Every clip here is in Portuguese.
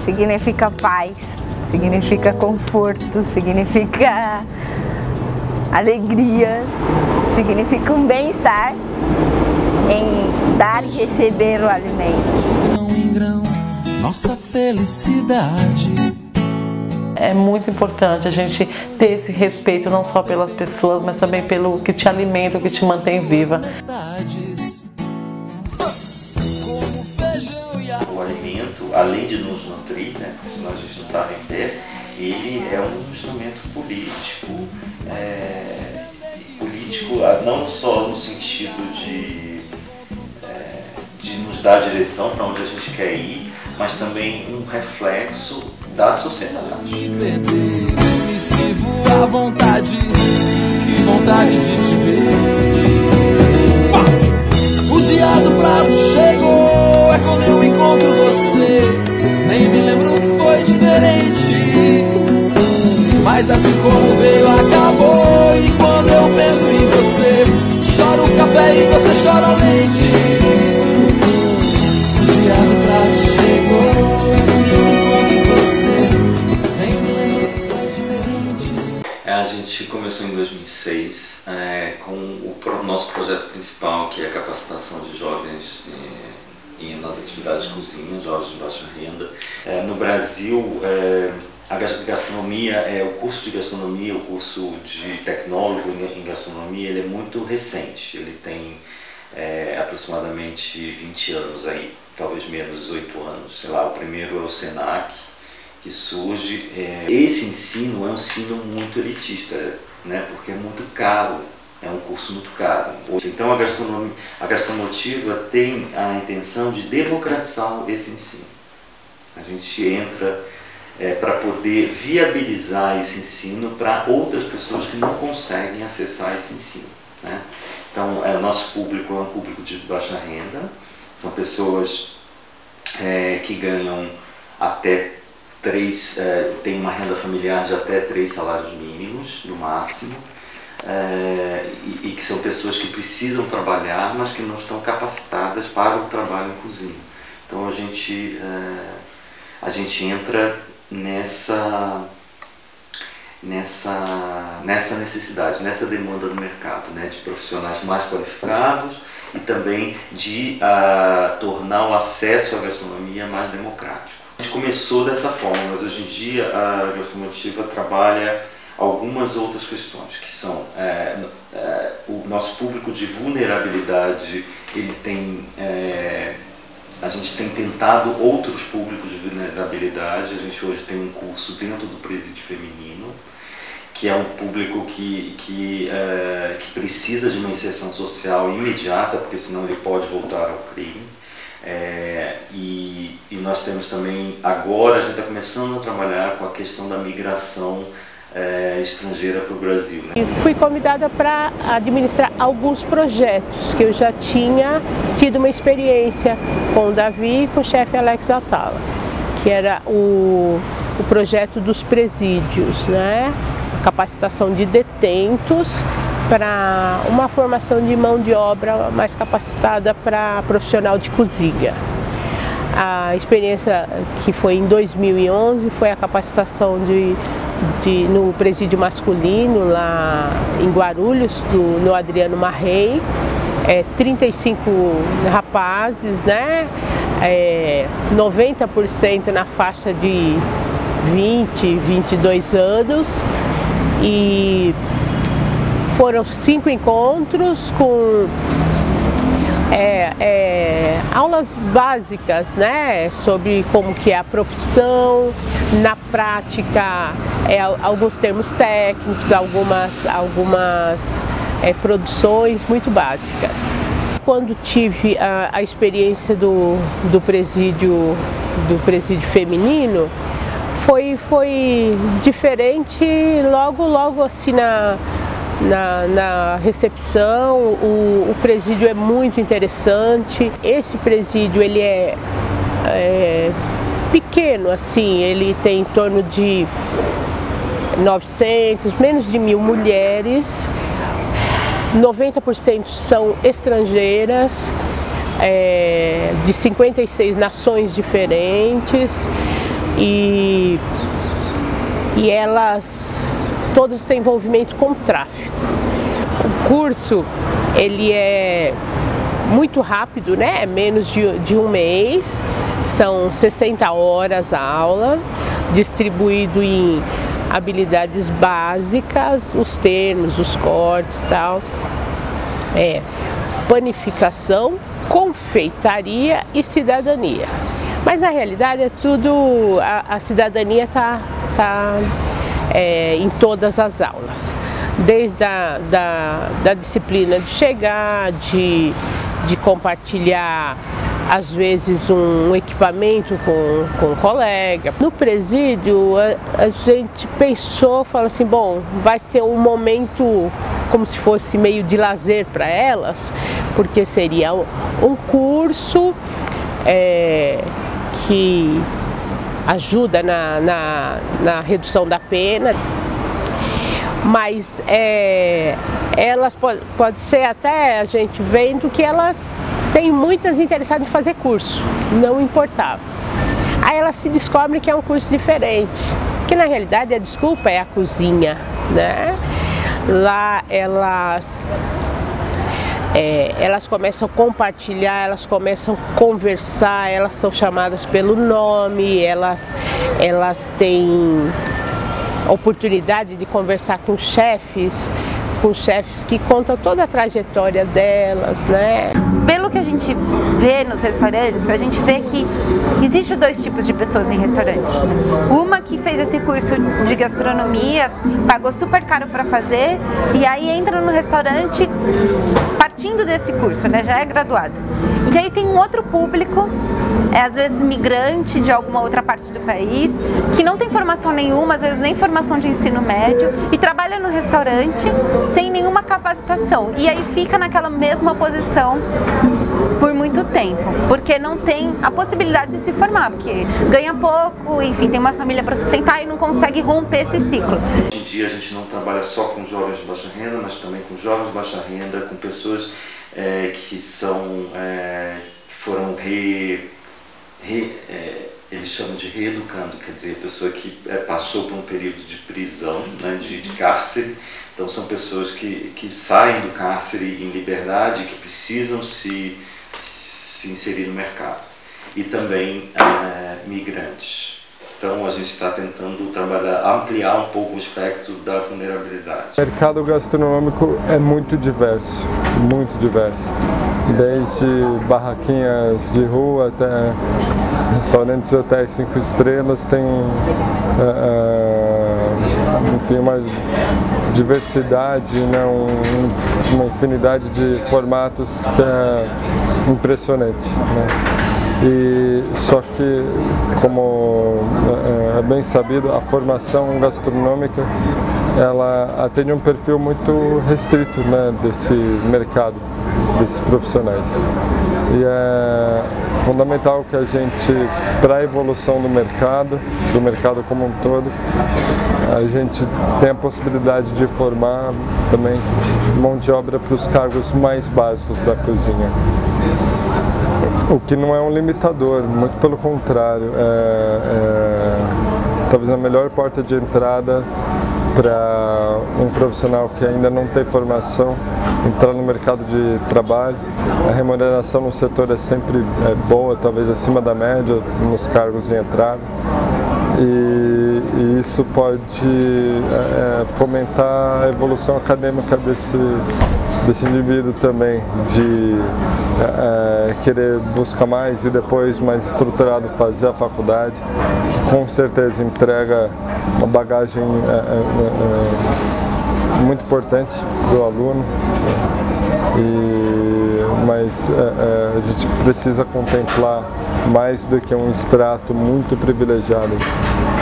significa paz, significa conforto, significa alegria, significa um bem-estar em dar e receber o alimento. Grão em grão, nossa felicidade. É muito importante a gente ter esse respeito não só pelas pessoas, mas também pelo que te alimenta, o que te mantém viva. O alimento, além de nos nutrir, né, porque senão a gente não estava em pé, ele é um instrumento político, não só no sentido de nos dar a direção para onde a gente quer ir, mas também um reflexo da sociedade. Me sirvo à vontade, que vontade de te ver. O dia do prato chegou, é quando eu encontro você. Nem me lembro que foi diferente, mas assim como veio, acabou. E quando eu penso em você, choro o café e você chora o leite. O dia do prato chegou, é quando eu encontro você. Nem me lembro que foi diferente. A gente começou em 2006 com o nosso projeto principal, que é a capacitação de jovens nas atividades de cozinha, jovens de baixa renda. No Brasil, a gastronomia, o curso de gastronomia, o curso de tecnólogo em gastronomia, ele é muito recente. Ele tem aproximadamente 20 anos aí, talvez menos, 18 anos. Sei lá, o primeiro é o SENAC, que surge. Esse ensino é um ensino muito elitista, né, porque é muito caro, é um curso muito caro. Então a Gastromotiva tem a intenção de democratizar esse ensino. A gente entra para poder viabilizar esse ensino para outras pessoas que não conseguem acessar esse ensino, né? Então, nosso público é um público de baixa renda, são pessoas que ganham até tem uma renda familiar de até 3 salários mínimos, no máximo, e que são pessoas que precisam trabalhar, mas que não estão capacitadas para o trabalho em cozinha. Então, a gente entra nessa necessidade, nessa demanda do mercado, né, de profissionais mais qualificados e também de tornar o acesso à gastronomia mais democrático. A gente começou dessa forma, mas hoje em dia a Gastromotiva trabalha algumas outras questões, que são o nosso público de vulnerabilidade. Ele tem a gente tem tentado outros públicos de vulnerabilidade. A gente hoje tem um curso dentro do Presídio Feminino, que é um público que precisa de uma inserção social imediata, porque senão ele pode voltar ao crime. E nós temos também, agora a gente está começando a trabalhar com a questão da migração estrangeira para o Brasil, né? E fui convidada para administrar alguns projetos que eu já tinha tido uma experiência com o Davi e com o chefe Alex Atala, que era o projeto dos presídios, né? A capacitação de detentos para uma formação de mão de obra mais capacitada para profissional de cozinha. A experiência que foi em 2011 foi a capacitação no presídio masculino lá em Guarulhos, no Adriano Marrei. 35 rapazes, né? 90% na faixa de 20, 22 anos, e foram 5 encontros com aulas básicas, né, sobre como que é a profissão, na prática, alguns termos técnicos, algumas produções muito básicas. Quando tive a experiência do presídio feminino, foi diferente logo assim na recepção. O presídio é muito interessante. Esse presídio ele é pequeno, assim, ele tem em torno de 900, menos de 1000 mulheres, 90% são estrangeiras, de 56 nações diferentes. e elas todas têm envolvimento com tráfico. O curso ele é muito rápido, né? É menos de um mês, são 60 horas a aula, distribuído em habilidades básicas, os termos, os cortes e tal, panificação, confeitaria e cidadania. Mas na realidade é tudo, a cidadania está em todas as aulas, desde da disciplina de chegar, de compartilhar às vezes um equipamento com um colega. No presídio a gente pensou, falou assim, bom, vai ser um momento como se fosse meio de lazer para elas, porque seria um curso que ajuda na redução da pena, mas elas pode ser até a gente vendo que elas têm muitas interessadas em fazer curso, não importava. Aí elas se descobrem que é um curso diferente, que na realidade a desculpa é a cozinha, né? Lá elas começam a compartilhar, elas começam a conversar, elas são chamadas pelo nome, elas têm oportunidade de conversar com chefes que contam toda a trajetória delas, né? Pelo que a gente vê nos restaurantes, a gente vê que existe dois tipos de pessoas em restaurante. Uma que fez esse curso de gastronomia, pagou super caro para fazer e aí entra no restaurante partindo desse curso, né? Já é graduado. E aí tem um outro público, às vezes migrante de alguma outra parte do país, que não tem formação nenhuma, às vezes nem formação de ensino médio, e trabalha no restaurante sem nenhuma capacitação. E aí fica naquela mesma posição por muito tempo, porque não tem a possibilidade de se formar, porque ganha pouco, enfim, tem uma família para sustentar e não consegue romper esse ciclo. Hoje em dia a gente não trabalha só com jovens de baixa renda, mas também com jovens de baixa renda, com pessoas que foram eles chamam de reeducando, quer dizer, a pessoa que passou por um período de prisão, né, de cárcere. Então são pessoas que saem do cárcere em liberdade, que precisam se inserir no mercado. E também migrantes. Então a gente está tentando ampliar um pouco o espectro da vulnerabilidade. O mercado gastronômico é muito diverso, desde barraquinhas de rua até restaurantes e hotéis 5 estrelas, tem enfim, uma diversidade, né, uma infinidade de formatos que é impressionante, né? E só que, como é bem sabido, a formação gastronômica ela atende um perfil muito restrito, né, desse mercado, desses profissionais. E é fundamental que a gente, para a evolução do mercado como um todo, a gente tem a possibilidade de formar também mão de obra para os cargos mais básicos da cozinha. O que não é um limitador, muito pelo contrário, talvez a melhor porta de entrada para um profissional que ainda não tem formação entrar no mercado de trabalho. A remuneração no setor é sempre boa, talvez acima da média nos cargos de entrada. E isso pode fomentar a evolução acadêmica desse indivíduo também, de querer buscar mais e depois, mais estruturado, fazer a faculdade, que com certeza entrega uma bagagem muito importante para o aluno. Mas a gente precisa contemplar mais do que um extrato muito privilegiado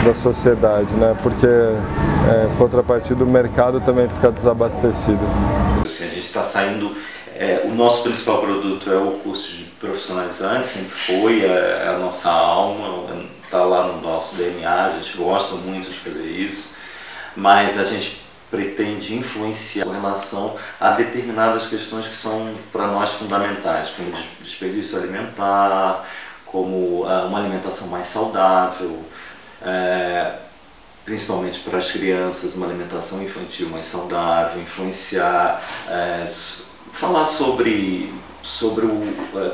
da sociedade, né? Porque em contrapartida o mercado também fica desabastecido. Assim, a gente está saindo, o nosso principal produto é o curso de profissionalizante, sempre foi, a nossa alma, está lá no nosso DNA, a gente gosta muito de fazer isso, mas a gente pretende influenciar com relação a determinadas questões que são para nós fundamentais, como desperdício alimentar, como uma alimentação mais saudável, principalmente para as crianças, uma alimentação infantil mais saudável, influenciar, falar sobre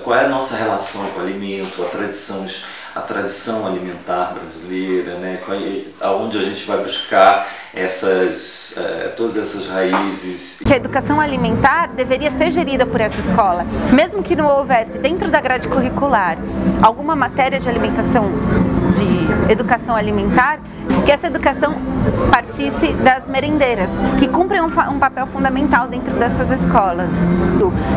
qual é a nossa relação com o alimento, a tradição alimentar brasileira, né? Aonde a gente vai buscar todas essas raízes. Que a educação alimentar deveria ser gerida por essa escola, mesmo que não houvesse dentro da grade curricular alguma matéria de alimentação, de educação alimentar, que essa educação partisse das merendeiras, que cumprem um papel fundamental dentro dessas escolas.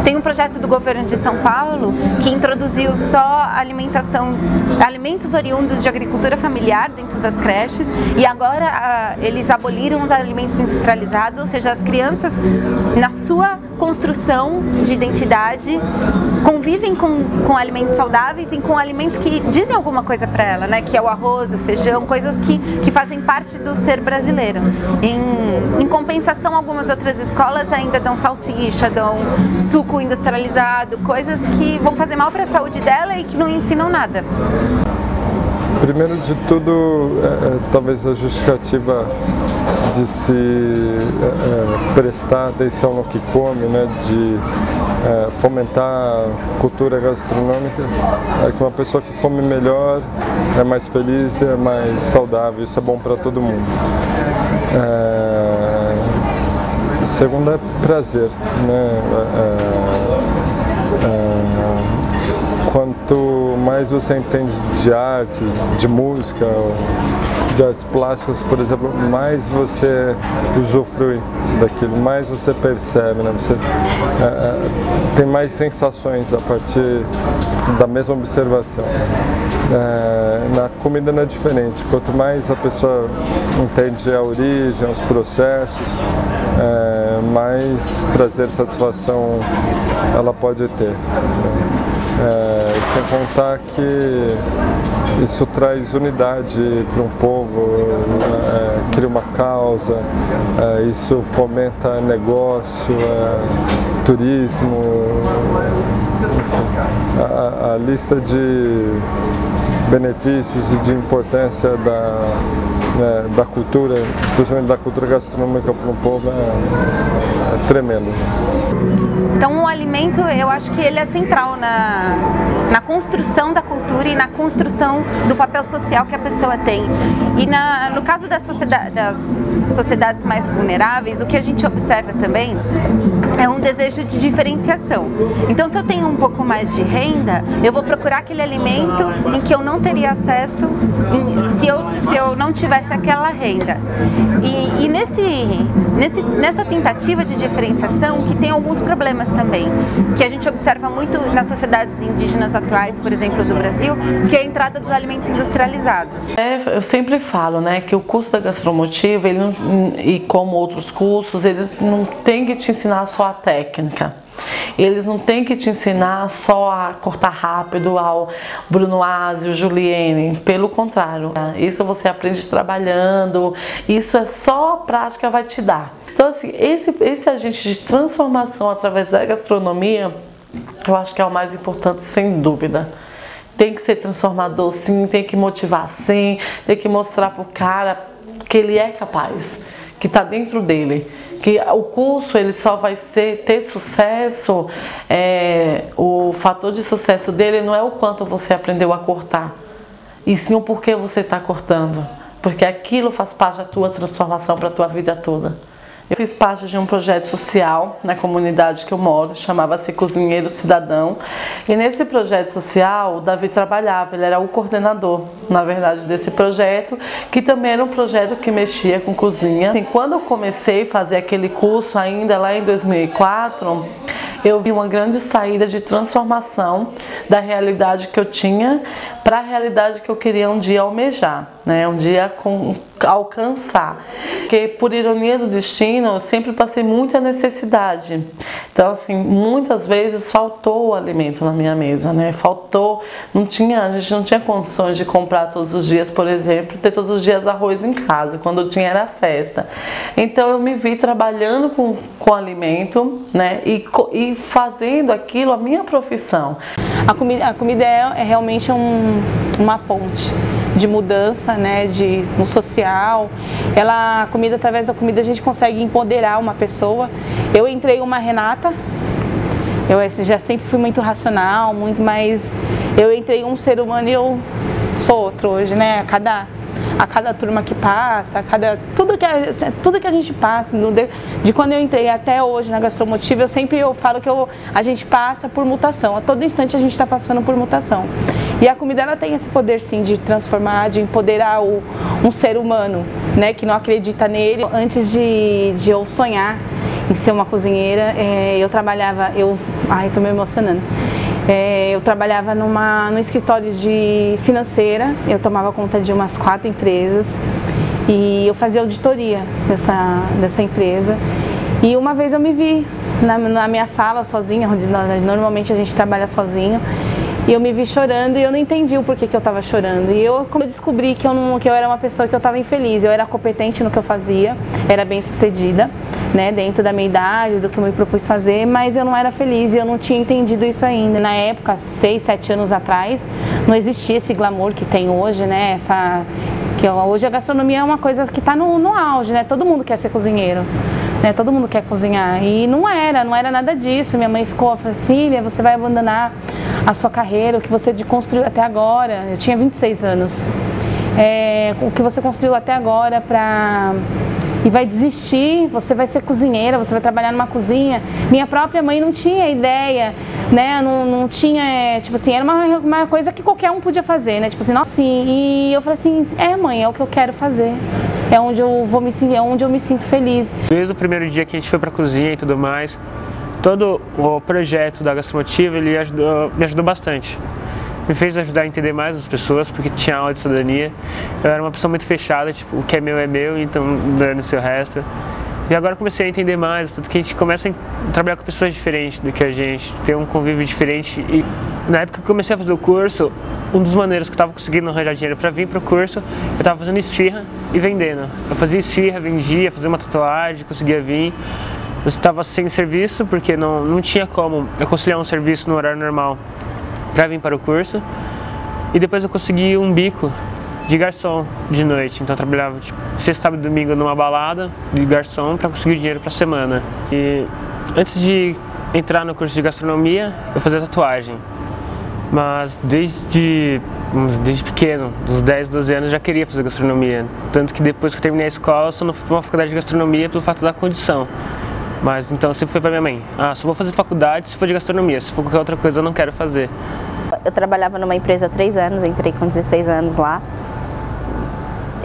Tem um projeto do governo de São Paulo que introduziu só alimentos oriundos de agricultura familiar dentro das creches, e agora eles aboliram os alimentos industrializados, ou seja, as crianças, na sua construção de identidade, convivem com alimentos saudáveis e com alimentos que dizem alguma coisa para ela, né? Que é o arroz, o feijão, coisas que fazem parte do ser brasileiro. Em compensação, algumas outras escolas ainda dão salsicha, dão suco industrializado, coisas que vão fazer mal para a saúde dela e que não ensinam nada. Primeiro de tudo, talvez a justificativa de se prestar atenção no que come, né, de fomentar a cultura gastronômica, é que uma pessoa que come melhor é mais feliz, é mais saudável, isso é bom para todo mundo. Segundo é prazer, né? Quanto mais você entende de arte, de música, de artes plásticas, por exemplo, mais você usufrui daquilo, mais você percebe, né? Você tem mais sensações a partir da mesma observação. Na comida não é diferente, quanto mais a pessoa entende a origem, os processos, mais prazer e satisfação ela pode ter. Sem contar que isso traz unidade para um povo, cria uma causa, isso fomenta negócio, turismo, enfim, a lista de benefícios e de importância da cultura, especialmente da cultura gastronômica para um povo, é tremendo. Então o alimento, eu acho que ele é central na construção da cultura e na construção do papel social que a pessoa tem. E no caso das sociedades mais vulneráveis, o que a gente observa também é um desejo de diferenciação. Então, se eu tenho um pouco mais de renda, eu vou procurar aquele alimento em que eu não teria acesso se eu não tivesse aquela renda. E nessa tentativa de diferenciação, que tem alguns problemas também, que a gente observa muito nas sociedades indígenas atuais, por exemplo, do Brasil, que é a entrada dos alimentos industrializados. Eu sempre falo, né, que o curso da gastromotiva, e como outros cursos, eles não têm que te ensinar só a técnica. Eles não têm que te ensinar só a cortar rápido ao Bruno Aze, o Julienne. Pelo contrário, isso você aprende trabalhando, isso é só a prática vai te dar. Então, assim, esse agente de transformação através da gastronomia, eu acho que é o mais importante, sem dúvida. Tem que ser transformador, sim, tem que motivar, sim, tem que mostrar pro cara que ele é capaz, que está dentro dele, que o curso ele só vai ter sucesso, o fator de sucesso dele não é o quanto você aprendeu a cortar, e sim o porquê você está cortando, porque aquilo faz parte da tua transformação para a tua vida toda. Eu fiz parte de um projeto social na comunidade que eu moro, chamava-se Cozinheiro Cidadão. E nesse projeto social, o Davi trabalhava, ele era o coordenador, na verdade, desse projeto, que também era um projeto que mexia com cozinha. E quando eu comecei a fazer aquele curso, ainda lá em 2004, eu vi uma grande saída de transformação da realidade que eu tinha para a realidade que eu queria um dia almejar, né? Um dia alcançar. Porque, por ironia do destino, eu sempre passei muita necessidade. Então, assim, muitas vezes faltou o alimento na minha mesa, né? Faltou, a gente não tinha condições de comprar todos os dias, por exemplo, ter todos os dias arroz em casa, quando eu tinha era festa. Então, eu me vi trabalhando com alimento, né? E fazendo aquilo a minha profissão. A comida é realmente uma ponte de mudança, né, no social. A comida, através da comida a gente consegue empoderar uma pessoa. Eu entrei uma Renata, eu já sempre fui muito racional, mas eu entrei um ser humano e eu sou outro hoje, né? A cada turma que passa, tudo que a gente passa, de quando eu entrei até hoje na Gastromotiva, eu falo que a gente passa por mutação. A todo instante a gente está passando por mutação. E a comida, ela tem esse poder sim de transformar, de empoderar um ser humano, né, que não acredita nele. Antes de eu sonhar em ser uma cozinheira, eu trabalhava, tô me emocionando. Eu trabalhava no escritório de financeira, eu tomava conta de umas 4 empresas e eu fazia auditoria dessa empresa. E uma vez eu me vi na minha sala sozinha, onde normalmente a gente trabalha sozinho, e eu me vi chorando e eu não entendi o porquê que eu estava chorando. E como eu descobri que eu era uma pessoa que eu estava infeliz, eu era competente no que eu fazia, era bem sucedida, né, dentro da minha idade, do que eu me propus fazer, mas eu não era feliz e eu não tinha entendido isso ainda. Na época, 6, 7 anos atrás, não existia esse glamour que tem hoje, né, hoje a gastronomia é uma coisa que está no auge, né, todo mundo quer ser cozinheiro. Né, todo mundo quer cozinhar e não era nada disso. Minha mãe falou, filha, você vai abandonar a sua carreira, o que você construiu até agora. Eu tinha 26 anos. O que você construiu até agora e vai desistir, você vai ser cozinheira, você vai trabalhar numa cozinha. Minha própria mãe não tinha ideia, né, não tinha, tipo assim, era uma coisa que qualquer um podia fazer, né, tipo assim, nossa, e eu falei assim, mãe, é o que eu quero fazer. É onde eu me sinto feliz. Desde o primeiro dia que a gente foi para a cozinha e tudo mais, todo o projeto da Gastromotiva, ele me ajudou bastante. Me fez ajudar a entender mais as pessoas, porque tinha aula de cidadania. Eu era uma pessoa muito fechada, tipo, o que é meu, então dane-se o resto. E agora comecei a entender mais, tanto que a gente começa a trabalhar com pessoas diferentes do que a gente, ter um convívio diferente. E na época que eu comecei a fazer o curso, uma das maneiras que eu estava conseguindo arranjar dinheiro para vir para o curso, eu estava fazendo esfirra e vendendo. Eu fazia esfirra, vendia, fazia uma tatuagem, conseguia vir. Eu estava sem serviço, porque não tinha como eu conciliar um serviço no horário normal para vir para o curso. E depois eu consegui um bico de garçom de noite, então eu trabalhava tipo, sexta, sábado e domingo numa balada de garçom para conseguir dinheiro para a semana. E antes de entrar no curso de gastronomia, eu fazia tatuagem, mas desde pequeno, dos 10, 12 anos, já queria fazer gastronomia, tanto que depois que eu terminei a escola, eu só não fui para uma faculdade de gastronomia pelo fato da condição. Mas então eu sempre fui para minha mãe, só vou fazer faculdade se for de gastronomia, se for qualquer outra coisa eu não quero fazer. Eu trabalhava numa empresa há 3 anos, entrei com 16 anos lá.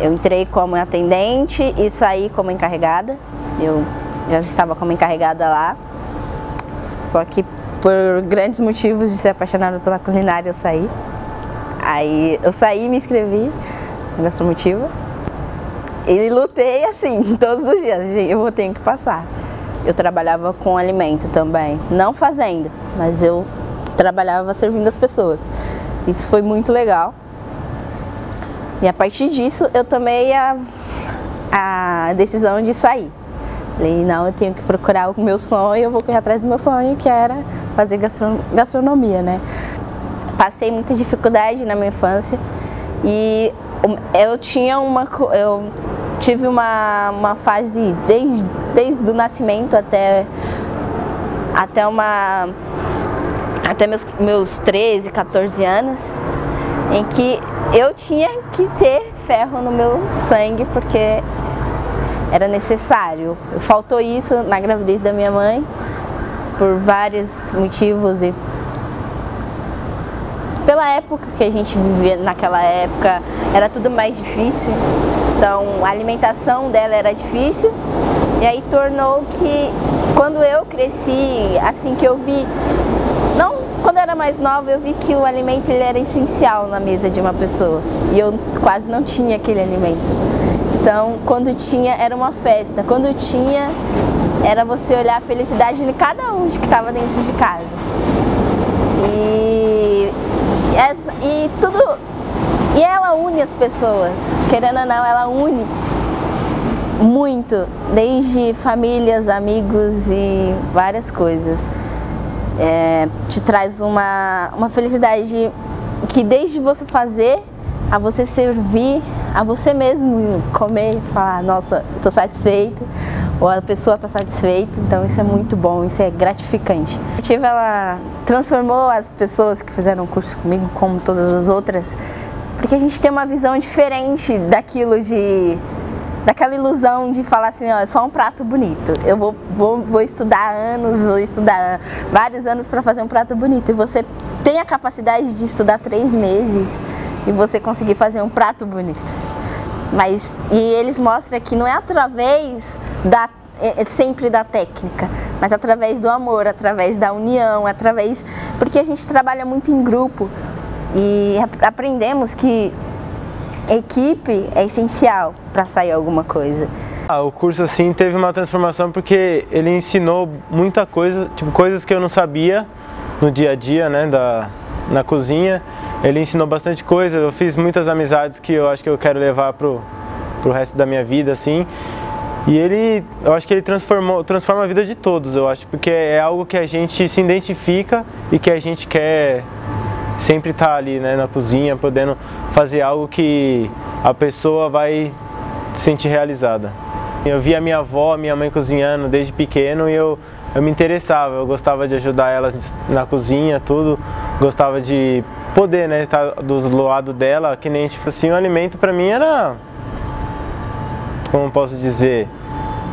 Eu entrei como atendente e saí como encarregada. Eu já estava como encarregada lá, só que por grandes motivos de ser apaixonada pela culinária eu saí. Aí eu saí e me inscrevi na Gastromotiva e lutei assim, todos os dias, eu tenho que passar. Eu trabalhava com alimento também, não fazendo, mas eu trabalhava servindo as pessoas. Isso foi muito legal. E a partir disso eu tomei a decisão de sair. Falei, não, eu tenho que procurar o meu sonho, eu vou correr atrás do meu sonho, que era fazer gastronomia, né? Passei muita dificuldade na minha infância e eu tive uma fase desde o nascimento até meus 13, 14 anos, em que eu tinha que ter ferro no meu sangue, porque era necessário. Faltou isso na gravidez da minha mãe, por vários motivos e pela época que a gente vivia naquela época, era tudo mais difícil. Então, a alimentação dela era difícil, e aí tornou que, quando eu cresci, assim que eu vi, quando eu era mais nova, eu vi que o alimento ele era essencial na mesa de uma pessoa, e eu quase não tinha aquele alimento. Então, quando tinha, era uma festa. Quando tinha, era você olhar a felicidade de cada um que estava dentro de casa. E ela une as pessoas, querendo ou não, ela une muito, desde famílias, amigos e várias coisas. Te traz uma felicidade que desde você fazer a você servir, a você mesmo comer e falar, nossa, estou satisfeita, ou a pessoa está satisfeita, então isso é muito bom, isso é gratificante. A Motiva, ela transformou as pessoas que fizeram o curso comigo, como todas as outras, porque a gente tem uma visão diferente daquela ilusão de falar assim, ó, é só um prato bonito. Eu vou estudar anos, vou estudar vários anos para fazer um prato bonito. E você tem a capacidade de estudar 3 meses e você conseguir fazer um prato bonito. E eles mostram que não é através sempre da técnica, mas através do amor, através da união, porque a gente trabalha muito em grupo e aprendemos que equipe é essencial para sair alguma coisa. O curso assim teve uma transformação porque ele ensinou muita coisa, tipo coisas que eu não sabia no dia a dia, né, na cozinha. Ele ensinou bastante coisa, eu fiz muitas amizades que eu acho que eu quero levar pro resto da minha vida, assim. E eu acho que ele transforma a vida de todos, eu acho, porque é algo que a gente se identifica e que a gente quer sempre estar ali, né, na cozinha, podendo fazer algo que a pessoa vai se sentir realizada. Eu via minha avó, minha mãe cozinhando desde pequeno e eu me interessava, eu gostava de ajudar elas na cozinha, tudo, gostava de poder, né, estar do lado dela, que nem tipo assim, o alimento para mim era, como posso dizer,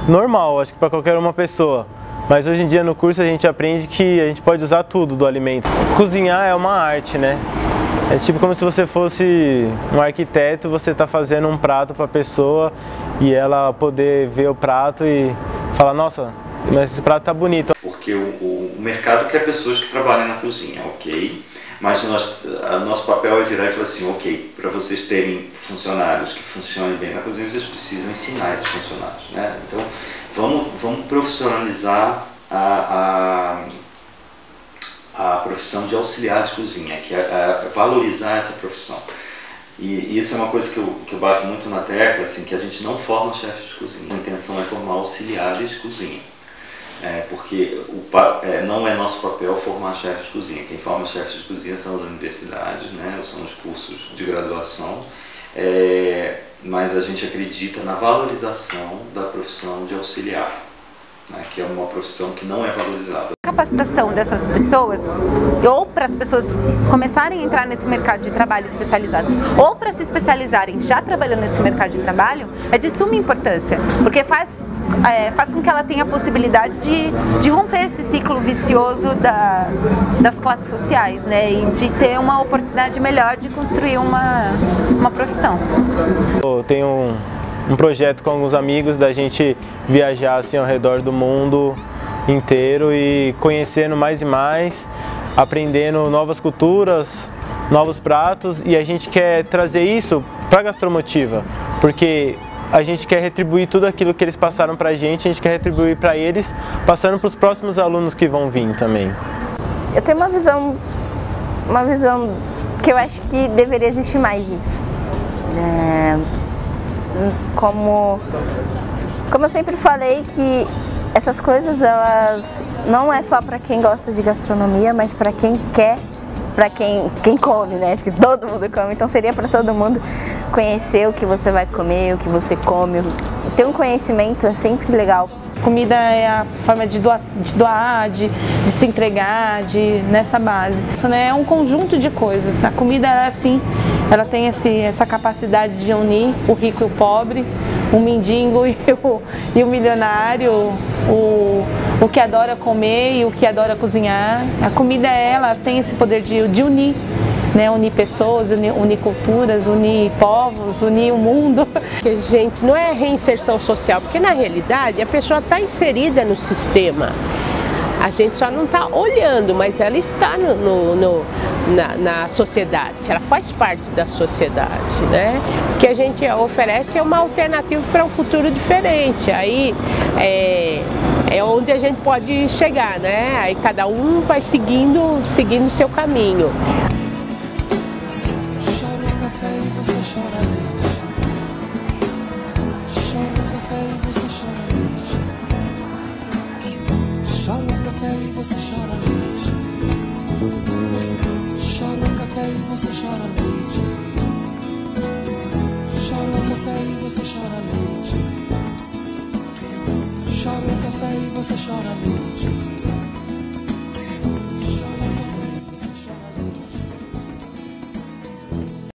normal, acho que para qualquer uma pessoa. Mas hoje em dia no curso a gente aprende que a gente pode usar tudo do alimento. Cozinhar é uma arte, né? É tipo como se você fosse um arquiteto, você está fazendo um prato para a pessoa e ela poder ver o prato e falar, nossa, mas esse prato tá bonito. Porque o mercado quer pessoas que trabalhem na cozinha, ok? Mas nosso papel é virar e falar assim, ok, para vocês terem funcionários que funcionem bem na cozinha, vocês precisam ensinar esses funcionários, né? Então, vamos profissionalizar a profissão de auxiliar de cozinha, que é valorizar essa profissão. E isso é uma coisa que eu bato muito na tecla, assim, que a gente não forma chefes de cozinha. A intenção é formar auxiliares de cozinha. Porque não é nosso papel formar chefes de cozinha. Quem forma chefes de cozinha são as universidades, né? São os cursos de graduação. Mas a gente acredita na valorização da profissão de auxiliar, né? Que é uma profissão que não é valorizada. A capacitação dessas pessoas, ou para as pessoas começarem a entrar nesse mercado de trabalho especializados, ou para se especializarem já trabalhando nesse mercado de trabalho, é de suma importância, porque faz com que ela tenha a possibilidade de romper esse ciclo vicioso das classes sociais, né? E de ter uma oportunidade melhor de construir uma profissão. Eu tenho um projeto com alguns amigos da gente viajar assim ao redor do mundo inteiro e conhecendo mais e mais, aprendendo novas culturas, novos pratos, e a gente quer trazer isso para a Gastromotiva, porque a gente quer retribuir tudo aquilo que eles passaram para a gente quer retribuir para eles, passando para os próximos alunos que vão vir também. Eu tenho uma visão que eu acho que deveria existir mais isso. Como eu sempre falei, que essas coisas, elas não é só para quem gosta de gastronomia, mas para quem quer, para quem come, né? Porque todo mundo come, então seria para todo mundo conhecer o que você vai comer, o que você come. Ter um conhecimento é sempre legal. Comida é a forma de doar, de se entregar, nessa base. Isso, né, é um conjunto de coisas. A comida, ela tem essa capacidade de unir o rico e o pobre, o mendigo e o milionário, o que adora comer e o que adora cozinhar. A comida, ela tem esse poder de unir. Né, unir pessoas, unir culturas, unir povos, unir o mundo. Que, gente, não é reinserção social, porque na realidade a pessoa está inserida no sistema. A gente só não está olhando, mas ela está na sociedade, ela faz parte da sociedade, né? O que a gente oferece é uma alternativa para um futuro diferente. Aí é onde a gente pode chegar, né? Aí cada um vai seguindo o seu caminho. Chora café e você chora leite. e você chora leite. Chora o café e você chora leite.